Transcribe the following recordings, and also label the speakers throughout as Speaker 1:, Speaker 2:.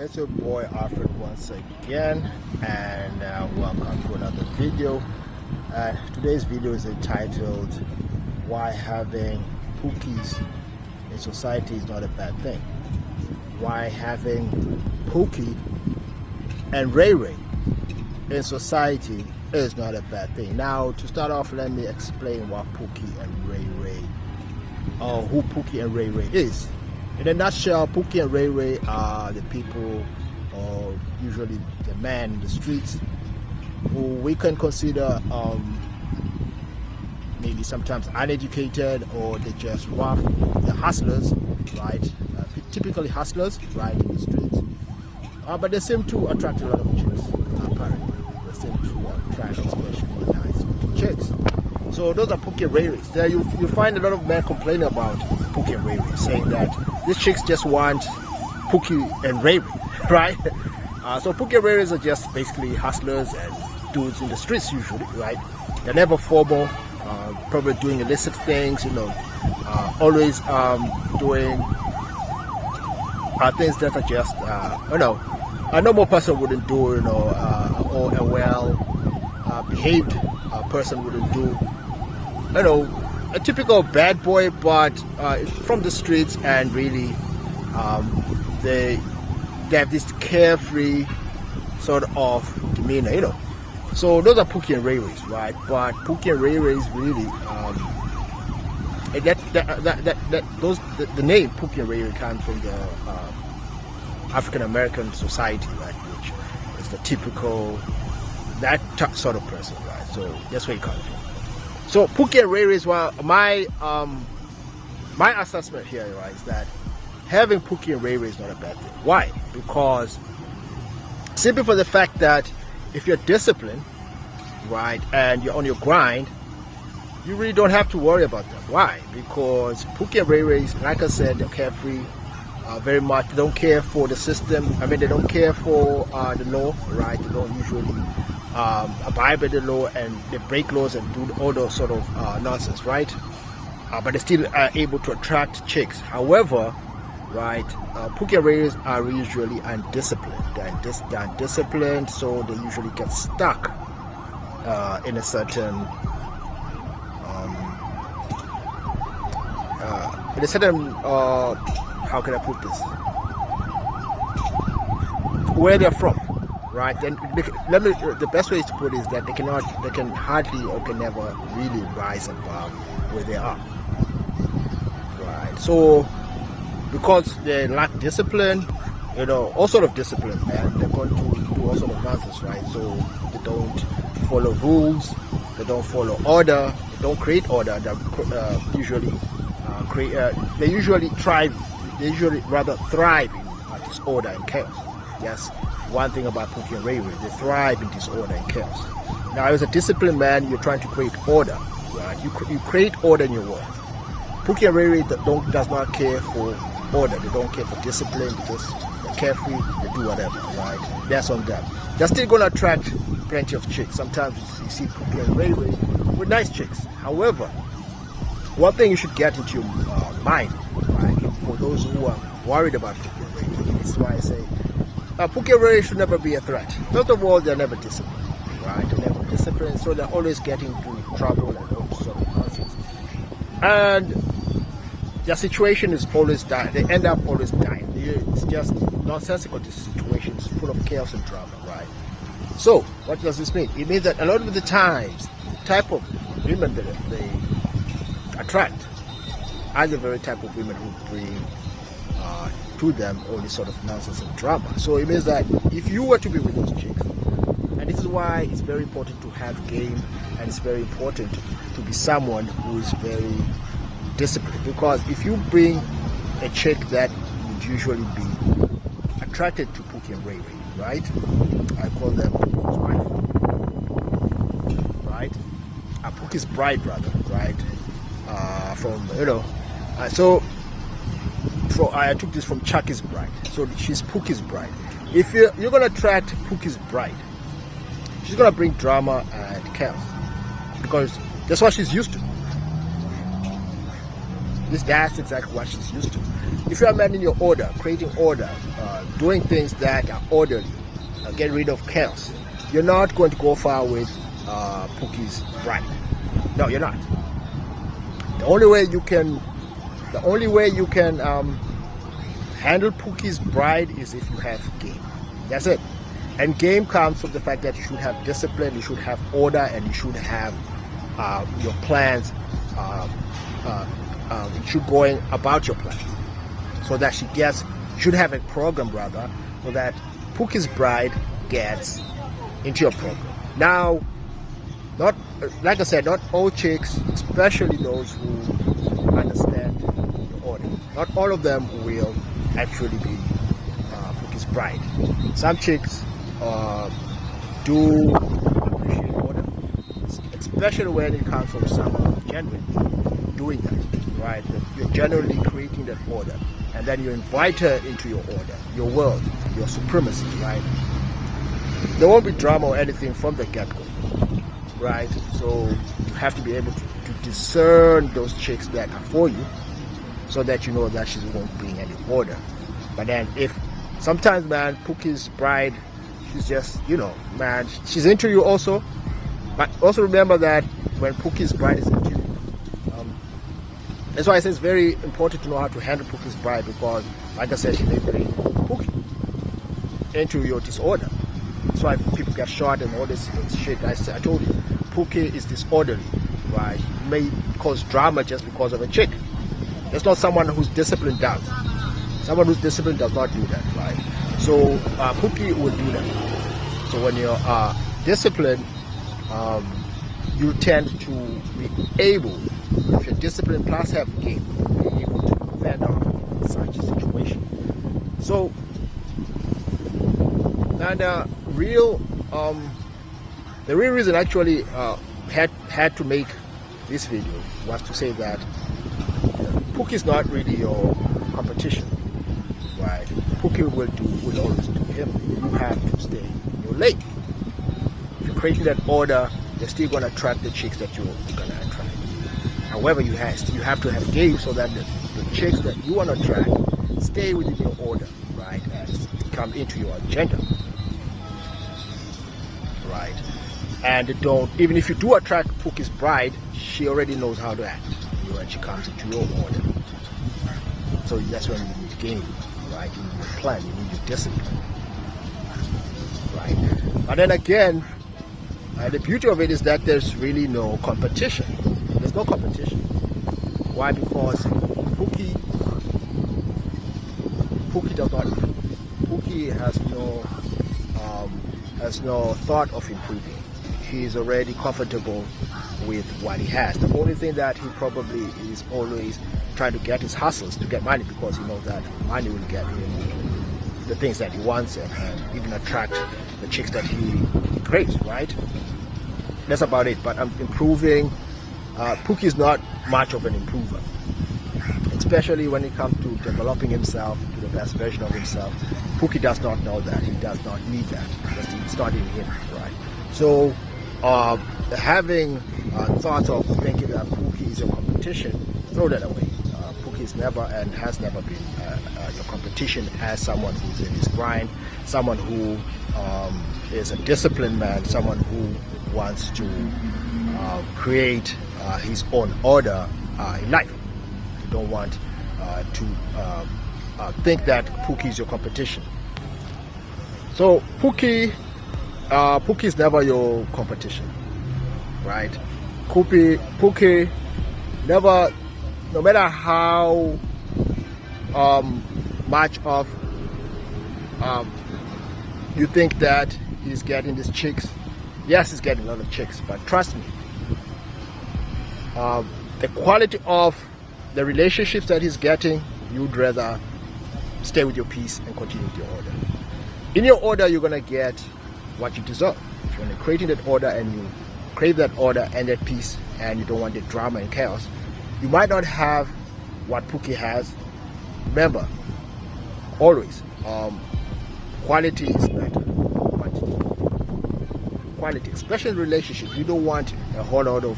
Speaker 1: It's your boy Alfred once again, and welcome to another video. Today's video is entitled "Why Having Pookies in Society is Not a Bad Thing." Why having Pookie and Ray-ray in society is not a bad thing. Now, to start off, let me explain what Pookie and Ray-ray, or who Pookie and Ray-ray is. In a nutshell, Pookie and Ray-ray are the people, or usually the men in the streets, who we can consider maybe sometimes uneducated, or they just rough. They're hustlers, right? Typically hustlers, right, in the streets. But they seem to attract a lot of chicks, apparently. They seem to attract especially nice chicks. So those are Pookie and Ray-rays. There you find a lot of men complaining about Pookie and Ray-ray, saying that these chicks just want Pookie and Ray-ray, right? So Pookie and Ray-rays are just basically hustlers and dudes in the streets usually, right? They're never formal, probably doing illicit things, always doing things that are just, a normal person wouldn't do, or a well-behaved person wouldn't do. A typical bad boy, but from the streets, and really they have this carefree sort of demeanor, So those are Pookie and Ray-rays, right? But Pookie and Ray-rays really, the name Pookie and Ray-ray comes from the African American society, right? Which is the typical sort of person, right? So that's where it comes from. So Pookie and Ray-rays, well, my assessment here, right, is that having Pookie and Ray-ray is not a bad thing. Why? Because simply for the fact that if you're disciplined, right, and you're on your grind, you really don't have to worry about them. Why? Because Pookie and Ray-rays, like I said, they're carefree, very much. They don't care for the system. They don't care for the law, right? They don't usually abide by the law, and they break laws and do all those sort of nonsense, right? But they still are able to attract chicks. However, right, Pookie and Ray-rays are usually undisciplined. They're undisciplined, so they usually get stuck in a certain how can I put this? Where they're from, right? And the best way to put it is that they can hardly or can never really rise above where they are, right? So because they lack discipline, all sort of discipline, man, they're going to do all sort of nonsense, right? So they don't follow rules, they don't follow order, they don't create order. They usually rather thrive in disorder and chaos. Yes, one thing about Pookie and Ray-ray, they thrive in disorder and chaos. Now, as a disciplined man, you're trying to create order, right? You create order in your world. Pookie and Ray-ray does not care for order. They don't care for discipline, because they're carefree, they do whatever, right? That's on them. They're still going to attract plenty of chicks. Sometimes you see Pookie and Ray-ray with nice chicks. However, one thing you should get into your mind, right, for those who are worried about Pookie and Ray-ray, this is why I say Pookie and Ray-ray should never be a threat. First of all, they're never disciplined, right? They're never disciplined, so they're always getting into trouble and all sort of nonsense. And their situation is always dying. They end up always dying. It's just nonsensical. This situation is full of chaos and drama, right? So, what does this mean? It means that a lot of the times, the type of women that they attract are the very type of women who bring to them all this sort of nonsense and drama. So it means that if you were to be with those chicks, and this is why it's very important to have game, and it's very important to be someone who is very disciplined, because if you bring a chick that would usually be attracted to Pookie and Ray-ray, right? I call them Pookie's wife, right? Pookie's bride, rather, right? I took this from Chucky's bride. So she's Pookie's bride. If you're gonna attract Pookie's bride, she's gonna bring drama and chaos, because that's what she's used to. That's exactly what she's used to. if you are managing your order, creating order, doing things that are orderly, get rid of chaos, you're not going to go far with Pookie's bride. No, you're not. The only way you can handle Pookie's bride is if you have game. That's it. And game comes from the fact that you should have discipline, you should have order, and you should have your plans. You should going about your plans, so that you should have a program rather, so that Pookie's bride gets into your program. Now, not like I said, not all chicks, especially those who understand the order, not all of them will actually be Pookie's bride. Some chicks do appreciate order, especially when it comes from someone genuinely doing that, right? You're generally creating that order, and then you invite her into your order, your world, your supremacy, right? There won't be drama or anything from the get-go, right? So you have to be able to discern those chicks that are for you, so that you know that she won't bring any order. But then if sometimes, man, Pookie's bride, she's just, man, she's into you also. But also remember that when Pookie's bride is into you, that's why I say it's very important to know how to handle Pookie's bride, because, like I said, she may bring Pookie into your disorder. That's why people get shot and all this shit. I told you, Pookie is disorderly, right? He may cause drama just because of a chick. It's not someone who's disciplined does. Someone who's disciplined does not do that, right? So Pookie will do that. So when you're disciplined, you tend to be able, if you're disciplined plus have game, be able to fend off such a situation. So, and the real reason actually had to make this video was to say that Pookie is not really your competition, right? Pookie will always do him. You have to stay in your lane. If you're creating that order, you're still going to attract the chicks that you're going to attract. However, you have to have game so that the chicks that you want to attract stay within your order, right, and come into your agenda, right? And don't, even if you do attract Pookie's bride, she already knows how to act when she comes into your order. So that's when you need game, right? You need your plan, you need your discipline, right? But then again, the beauty of it is that there's really no competition. There's no competition. Why? Because Pookie does not improve. Pookie has no thought of improving. He's already comfortable with what he has. The only thing that he probably is always trying to get his hustles to get money, because he knows that money will get him the things that he wants and even attract the chicks that he craves, right? That's about it. But improving, Pookie is not much of an improver, especially when it comes to developing himself to the best version of himself. Pookie does not know that. He does not need that. It's not in him, right? So having thoughts of thinking that Pookie is a competition, throw that away. Pookie is never and has never been your competition as someone who's in his grind, someone who is a disciplined man, someone who wants to create his own order in life. You don't want to think that Pookie is your competition. So Pookie is never your competition, right? Pookie never, no matter how much of you think that he's getting these chicks. Yes, he's getting a lot of chicks, but trust me, the quality of the relationships that he's getting, you'd rather stay with your peace and continue with your order. In your order, you're going to get what you deserve. If you're creating that order and you crave that order and that peace, and you don't want the drama and chaos, you might not have what Pookie has. Remember, always, quality is better than quantity. Quality, especially in relationships, you don't want a whole lot of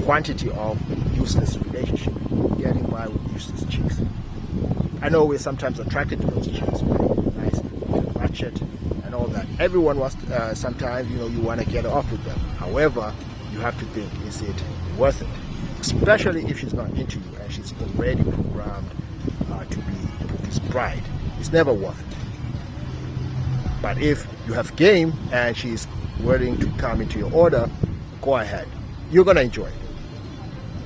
Speaker 1: quantity of useless relationship, getting by with useless chicks. I know we're sometimes attracted to those chicks, right? Nice, ratchet, and all that. Everyone wants sometimes, you want to get off with them. However, you have to think, is it worth it? Especially if she's not into you and she's already programmed to be Pookie's bride. It's never worth it. But if you have game and she's willing to come into your order, go ahead. You're going to enjoy it.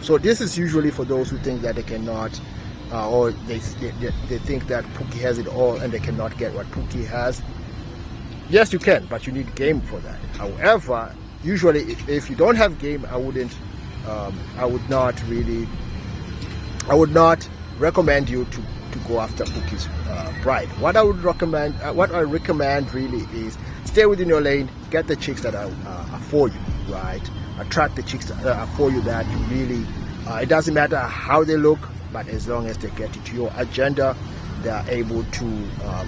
Speaker 1: So this is usually for those who think that they cannot, or they think that Pookie has it all and they cannot get what Pookie has. Yes, you can, but you need game for that. However, usually if you don't have game, I would not recommend you to go after Pookie's bride. What I recommend really is stay within your lane, get the chicks that are for you, right? Attract the chicks that are for you that you really, it doesn't matter how they look, but as long as they get into your agenda, they are able to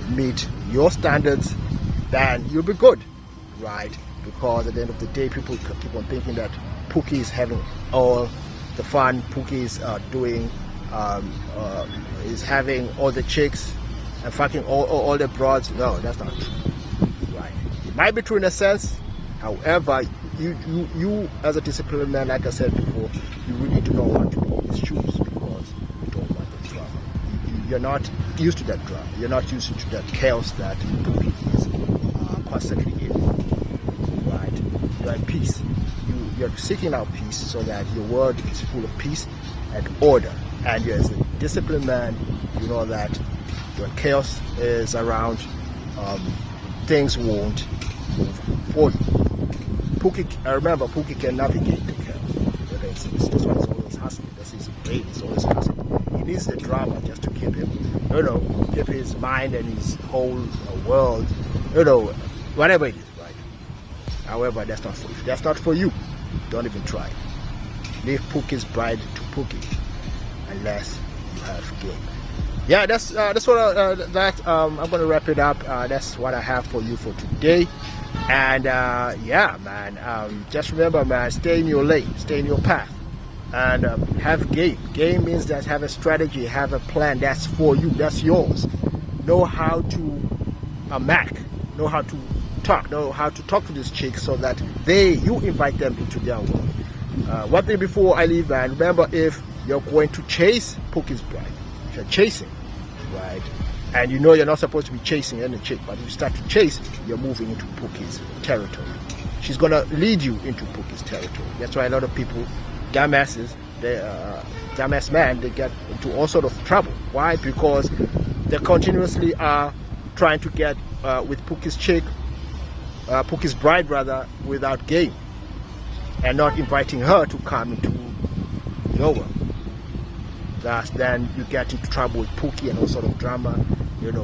Speaker 1: meet your standards, then you'll be good, right? Because at the end of the day, people keep on thinking that Pookie is having all the fun, Pookie is is having all the chicks and fucking all the broads. No, that's not true, right? It might be true in a sense. However, you as a disciplined man, like I said before, you really need to know what to do in his shoes, because you don't want the drama. You're not used to that drama. You're not used to that chaos that Pookie is constantly in, right? You're at peace. You're seeking out peace so that your world is full of peace and order. And you, as a disciplined man, you know that when chaos is around, things won't move for you. Remember, Pookie can navigate the chaos. This one is always hustling. This is brain is always hustling. He needs the drama just to keep him, keep his mind and his whole world, whatever it is, right? However, if that's not for you, don't even try. Leave Pookie's bride to Pookie, unless you have game. Yeah, that's what I'm going to wrap it up. That's what I have for you for today. And yeah, man, just remember, man, stay in your lane, stay in your path, and have game. Game means that have a strategy, have a plan. That's for you. That's yours. Know how to know how to talk to these chicks so that you invite them into their world. One thing before I leave, man, remember, if you're going to chase Pookie's bride, if you're chasing, right, and you're not supposed to be chasing any chick, but if you start to chase, you're moving into Pookie's territory. She's gonna lead you into Pookie's territory. That's why a lot of people, dumbasses, dumbass man, they get into all sort of trouble. Why? Because they continuously are trying to get with Pookie's bride rather, without game, and not inviting her to come into your world. Then you get into trouble with Pookie and all sort of drama, and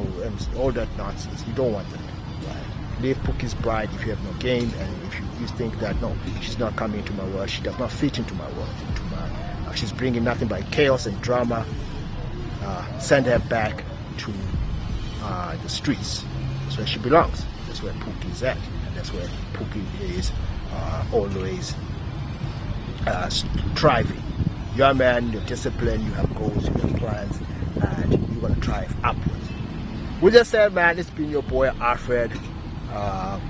Speaker 1: all that nonsense. You don't want that, right? Leave Pookie's bride if you have no game, and if you think that no, she's not coming into my world, she does not fit into my world, she's bringing nothing but chaos and drama, send her back to the streets. That's where she belongs. That's where Pookie is at, and that's where Pookie is always thriving. You're a man, you're disciplined, you have goals, you have plans, and you're going to thrive upwards. With that said, man, it's been your boy Alfred.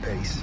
Speaker 1: Peace.